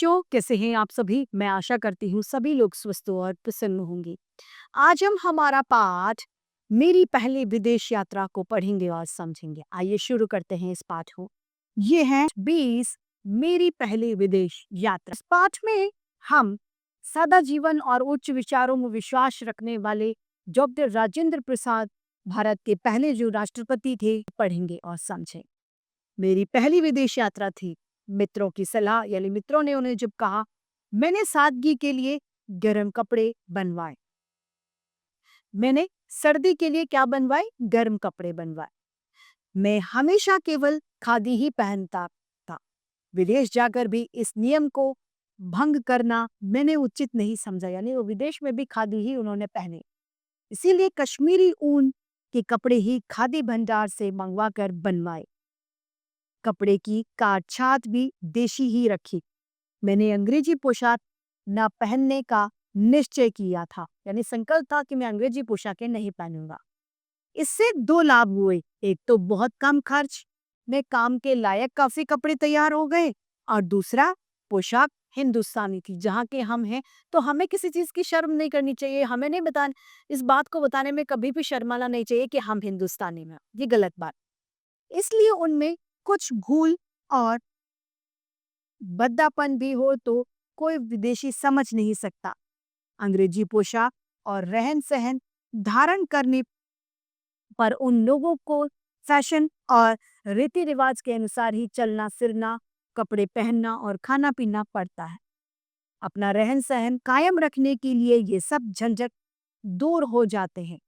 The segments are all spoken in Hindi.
बच्चों, कैसे हैं आप सभी? मैं आशा करती हूँ सभी लोग स्वस्थ और प्रसन्न होंगे। आज हम हमारा पाठ मेरी पहली विदेश यात्रा को पढ़ेंगे और समझेंगे। आइए शुरू करते हैं इस पाठ को। ये है 20 मेरी पहली विदेश यात्रा। इस पाठ में हम सादा जीवन और उच्च विचारों में विश्वास रखने वाले डॉक्टर राजेंद्र प्रसाद, भारत के पहले जो राष्ट्रपति थे, पढ़ेंगे और समझें। मेरी पहली विदेश यात्रा थी। मित्रों की सलाह, यानी मित्रों ने उन्हें जब कहा, मैंने सादगी के लिए गर्म कपड़े बनवाए। मैंने सर्दी के लिए क्या बनवाए? गर्म कपड़े बनवाए। मैं हमेशा केवल खादी ही पहनता था। विदेश जाकर भी इस नियम को भंग करना मैंने उचित नहीं समझा, यानी वो विदेश में भी खादी ही उन्होंने पहने। इसीलिए कश्मीरी ऊन के कपड़े ही खादी भंडार से मंगवा कर बनवाए। कपड़े की काट-छाँट भी देशी ही रखी। मैंने अंग्रेजी पोशाक न पहनने का निश्चय किया था, यानी संकल्प था कि मैं अंग्रेजी पोशाकें नहीं पहनूंगा। इससे 2 लाभ हुए। एक तो बहुत कम खर्च में काम के लायक काफी कपड़े तैयार हो गए, और दूसरा, पोशाक हिंदुस्तानी थी। जहाँ के हम हैं तो हमें किसी चीज की शर्म नहीं करनी चाहिए। हमें नहीं बताने, इस बात को बताने में कभी भी शर्माना नहीं चाहिए कि हम हिंदुस्तानी में हैं। ये गलत बात। इसलिए उनमें कुछ भूल और भद्दापन भी हो तो कोई विदेशी समझ नहीं सकता। अंग्रेजी पोशाक और रहन सहन धारण करने पर उन लोगों को फैशन और रीति रिवाज के अनुसार ही चलना फिरना, कपड़े पहनना और खाना पीना पड़ता है। अपना रहन सहन कायम रखने के लिए ये सब झंझट दूर हो जाते हैं।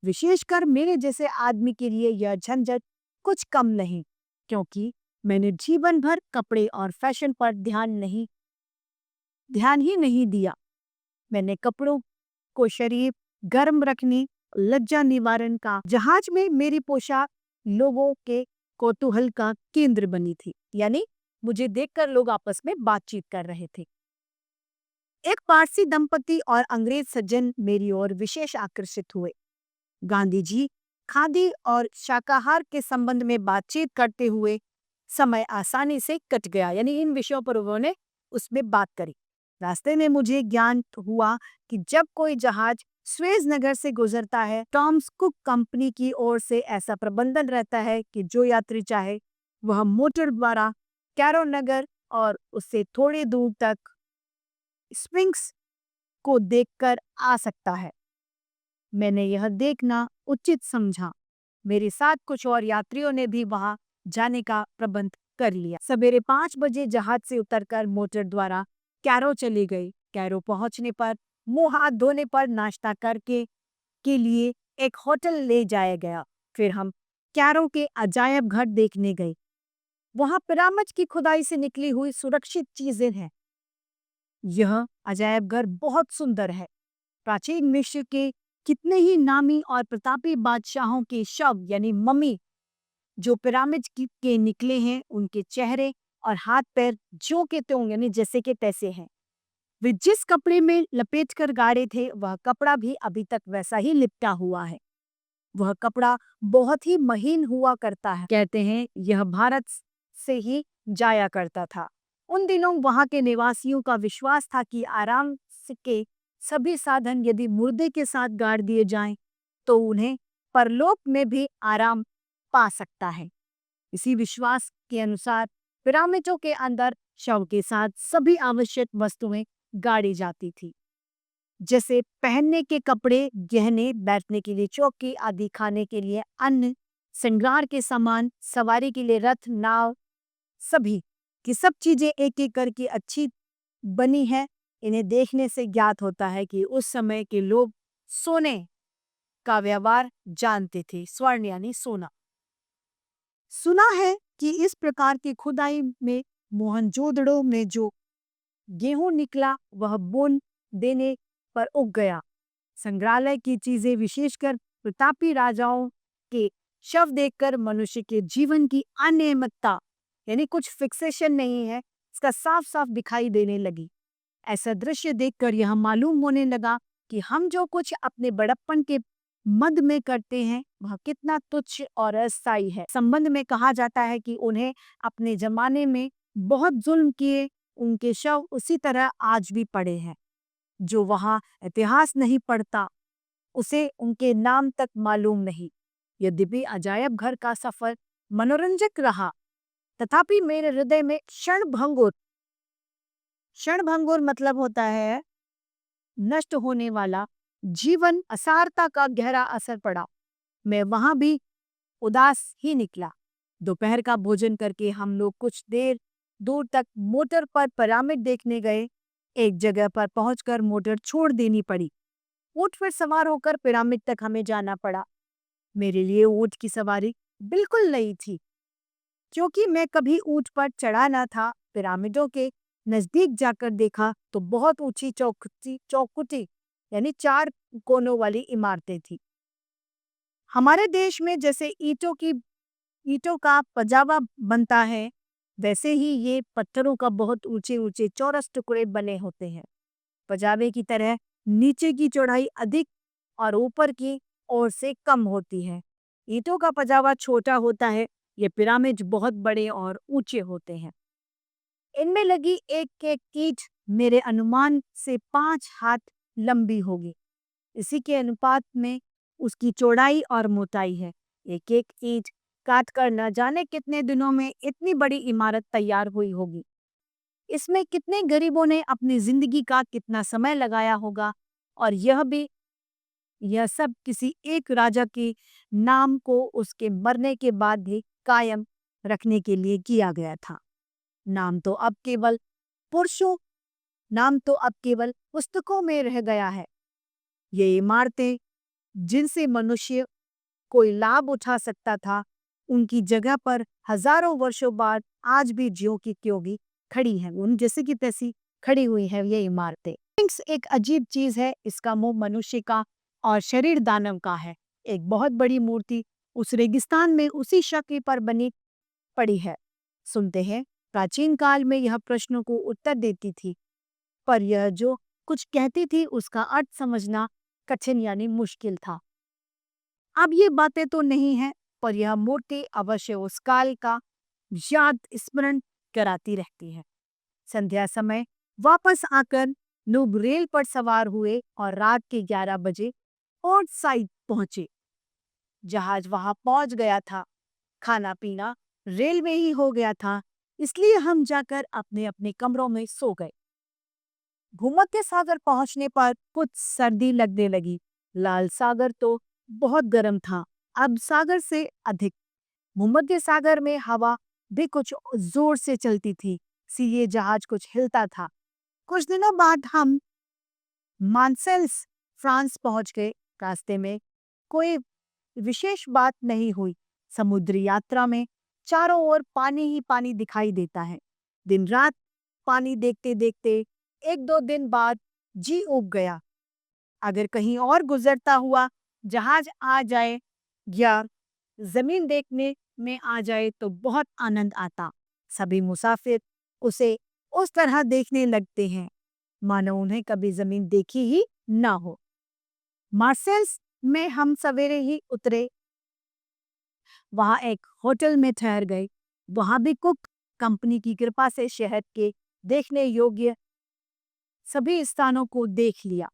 विशेषकर मेरे जैसे आदमी के लिए यह झंझट कुछ कम नहीं, क्योंकि मैंने जीवन भर कपड़े और फैशन पर ध्यान ही नहीं दिया। मैंने कपड़ों को शरीर गर्म रखने, लज्जा निवारण का जहाज में मेरी पोशाक लोगों के कौतूहल का केंद्र बनी थी, यानी मुझे देखकर लोग आपस में बातचीत कर रहे थे। एक पारसी दंपति और अंग्रेज सज्जन मेरी ओर विशेष आकर्षित हुए। गांधी जी खादी और शाकाहार के संबंध में बातचीत करते हुए समय आसानी से कट गया, यानी इन विषयों पर उन्होंने उसमें बात करी। रास्ते में मुझे ज्ञान हुआ कि जब कोई जहाज स्वेज नगर से गुजरता है, टॉम्स कुक कंपनी की ओर से ऐसा प्रबंधन रहता है कि जो यात्री चाहे वह मोटर द्वारा कैरो नगर और उससे थोड़ी दूर तक स्विंग्स को देखकर आ सकता है। मैंने यह देखना उचित समझा। मेरे साथ कुछ और यात्रियों ने भी वहां जाने का प्रबंध कर लिया। सवेरे 5 बजे जहाज से उतरकर मोटर द्वारा कैरो चली गई। कैरो पहुंचने पर मुंह हाथ धोने पर नाश्ता करके के लिए एक होटल ले जाया गया। फिर हम कैरो के अजायब घर देखने गए। वहां पिरामिड की खुदाई से निकली हुई सुरक्षित चीजें हैं। यह अजायब घर बहुत सुंदर है। प्राचीन मिस्र के कितने ही नामी और प्रतापी बादशाहों के शव, यानी मम्मी, जो पिरामिड के निकले हैं, उनके चेहरे और हाथ पैर ज्यों के त्यों, यानी जैसे के तैसे हैं। वे जिस कपड़े में लपेट कर गाड़े थे, वह कपड़ा भी अभी तक वैसा ही लिपटा हुआ है। वह कपड़ा बहुत ही महीन हुआ करता है। कहते हैं यह भारत से ही जाया करता था। उन दिनों वहां के निवासियों का विश्वास था कि आराम के सभी साधन यदि मुर्दे के साथ गाड़ दिए जाएं, तो उन्हें परलोक में भी आराम पा सकता है। इसी विश्वास के अनुसार पिरामिडों के अंदर शव के साथ सभी आवश्यक वस्तुएं गाड़ी जाती थी, जैसे पहनने के कपड़े, गहने, बैठने के लिए चौकी आदि, खाने के लिए अन्न, श्रृंगार के सामान, सवारी के लिए रथ, नाव, सभी की सब चीजें एक एक करके अच्छी बनी है। इन्हें देखने से ज्ञात होता है कि उस समय के लोग सोने का व्यवहार जानते थे, स्वर्ण यानी सोना। सुना है कि इस प्रकार की खुदाई में मोहनजोदड़ो में जो गेहूं निकला वह बोन देने पर उग गया। संग्रहालय की चीजें, विशेषकर प्रतापी राजाओं के शव देखकर मनुष्य के जीवन की अनियमितता, यानी कुछ फिक्सेशन नहीं है, इसका साफ साफ दिखाई देने लगी। ऐसा दृश्य देखकर यह मालूम होने लगा कि हम जो कुछ अपने बड़प्पन के मद में करते हैं वह कितना तुच्छ और अस्थायी है। संबंध में कहा जाता है कि उन्हें अपने जमाने में बहुत जुल्म किए, उनके शव उसी तरह आज भी पड़े हैं। जो वहाँ इतिहास नहीं पढ़ता, उसे उनके नाम तक मालूम नहीं। यद्यपि अजायब घर का सफर मनोरंजक रहा, तथापि मेरे हृदय में क्षणभंगुर मतलब होता है नष्ट होने वाला, जीवन असारता का गहरा असर पड़ा। मैं वहां भी उदास ही निकला। दोपहर का भोजन करके हम लोग कुछ देर दूर तक मोटर पर पिरामिड देखने गए। एक जगह पर पहुंचकर मोटर छोड़ देनी पड़ी। ऊंट पर सवार होकर पिरामिड तक हमें जाना पड़ा। मेरे लिए ऊंट की सवारी बिल्कुल नई थी, क्योंकि मैं कभी ऊंट पर चढ़ा ना था। पिरामिडों के नजदीक जाकर देखा तो बहुत ऊंची चौखुटी यानी 4 कोनों वाली इमारतें थी। हमारे देश में जैसे ईंटों का पजावा बनता है, वैसे ही ये पत्थरों का बहुत ऊंचे ऊंचे चौरस टुकड़े बने होते हैं। पजावे की तरह नीचे की चौड़ाई अधिक और ऊपर की ओर से कम होती है। ईंटों का पजावा छोटा होता है। ये पिरामिड बहुत बड़े और ऊंचे होते हैं। इनमें लगी एक एक ईंट मेरे अनुमान से 5 हाथ लंबी होगी। इसी के अनुपात में उसकी चौड़ाई और मोटाई है। एक एक ईंट काट कर न जाने कितने दिनों में इतनी बड़ी इमारत तैयार हुई होगी। इसमें कितने गरीबों ने अपनी जिंदगी का कितना समय लगाया होगा, और यह सब किसी एक राजा के नाम को उसके मरने के बाद भी कायम रखने के लिए किया गया था। नाम तो अब केवल पुरुषों नाम तो अब केवल पुस्तकों में रह गया है। ये इमारतें जिनसे मनुष्य कोई लाभ उठा सकता था, उनकी जगह पर हजारों वर्षों बाद आज भी ज्यों की त्यों भी खड़ी हैं। उन जैसे की तैसी खड़ी हुई है ये इमारतें। स्फिंक्स एक अजीब चीज है। इसका मुंह मनुष्य का और शरीर दानव का है। एक बहुत बड़ी मूर्ति उस रेगिस्तान में उसी शक्ल पर बनी पड़ी है। सुनते हैं, प्राचीन काल में यह प्रश्नों को उत्तर देती थी, पर यह जो कुछ कहती थी उसका अर्थ समझना कठिन यानी मुश्किल था। अब ये बातें तो नहीं है, पर यह मूर्ति अवश्य उस काल का याद स्मरण कराती रहती है। संध्या समय वापस आकर नूब रेल पर सवार हुए और रात के 11 बजे पोर्ट साइड पहुंचे। जहाज वहां पहुंच गया था। खाना पीना रेल में ही हो गया था, इसलिए हम जाकर अपने अपने कमरों में सो गए। भूमध्य सागर पहुंचने पर कुछ सर्दी लगने लगी। लाल सागर तो बहुत गर्म था, अब सागर से अधिक। भूमध्य सागर में हवा भी कुछ जोर से चलती थी, इसीलिए जहाज कुछ हिलता था। कुछ दिनों बाद हम मार्सेल्स फ्रांस पहुंच गए। रास्ते में कोई विशेष बात नहीं हुई। समुद्री यात्रा में चारों ओर पानी ही पानी दिखाई देता है। दिन रात पानी देखते देखते 1-2 दिन बाद जी उब गया। अगर कहीं और गुजरता हुआ जहाज आ जाए या जमीन देखने में आ जाए तो बहुत आनंद आता। सभी मुसाफिर उसे उस तरह देखने लगते हैं मानो उन्हें कभी जमीन देखी ही ना हो। मार्सेल्स में हम सवेरे ही उतरे। वहां एक होटल में ठहर गए। वहां भी कुक कंपनी की कृपा से शहर के देखने योग्य सभी स्थानों को देख लिया।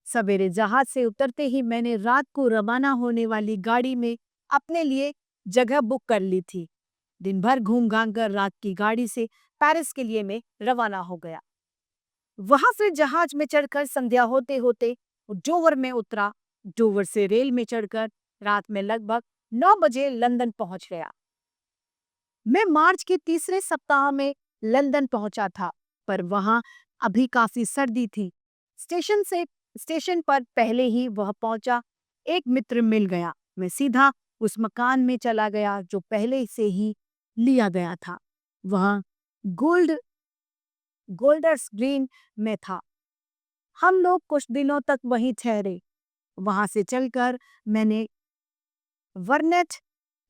सवेरे जहाज से उतरते ही मैंने रात को रवाना होने वाली गाड़ी में अपने लिए जगह बुक कर ली थी। दिन भर घूम घाम कर रात की गाड़ी से पेरिस के लिए मैं रवाना हो गया। वहां से जहाज में चढ़कर संध्या होते होते डोवर में उतरा। डोवर से रेल में चढ़कर रात में लगभग 9 बजे लंदन पहुंच गया। मैं मार्च के तीसरे सप्ताह में लंदन पहुंचा था, पर वहां अभी काफी सर्दी थी। स्टेशन पर पहले ही वह पहुंचा एक मित्र मिल गया। मैं सीधा उस मकान में चला गया जो पहले से ही लिया गया था। वह गोल्डर्स ग्रीन में था। हम लोग कुछ दिनों तक वहीं ठहरे। वहां से चलकर मैंने वर्नेट,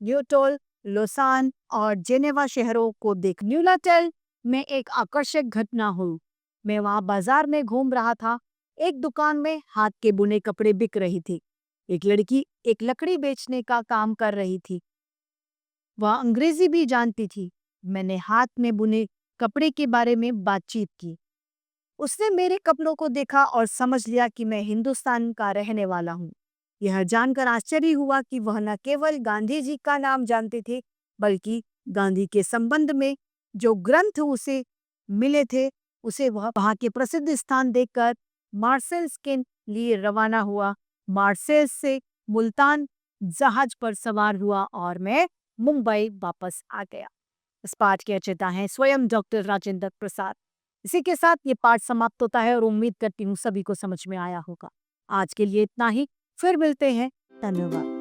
न्यूटोल, लोसान और जेनेवा शहरों को देख। न्यूलाटेल में एक आकर्षक घटना हुई। मैं वहां बाजार में घूम रहा था। एक दुकान में हाथ के बुने कपड़े बिक रही थी। एक लड़की एक लकड़ी बेचने का काम कर रही थी। वह अंग्रेजी भी जानती थी। मैंने हाथ में बुने कपड़े के बारे में बातचीत की। उसने मेरे कपड़ों को देखा और समझ लिया कि मैं हिंदुस्तान का रहने वाला हूँ। यह जानकर आश्चर्य हुआ कि वह न केवल गांधी जी का नाम जानते थे, बल्कि गांधी के संबंध में जो ग्रंथ उसे मिले थे, उसे वह वहाँ के प्रसिद्ध स्थान देखकर मार्सेल्स के लिए रवाना हुआ। मार्सेल्स से मुल्तान जहाज पर सवार हुआ और मैं मुंबई वापस आ गया। इस पाठ के रचयिता हैं स्वयं डॉक्टर राजेंद्र प्रसाद। इसी के साथ ये पाठ समाप्त होता है और उम्मीद करती हूँ सभी को समझ में आया होगा। आज के लिए इतना ही, फिर मिलते हैं। धन्यवाद।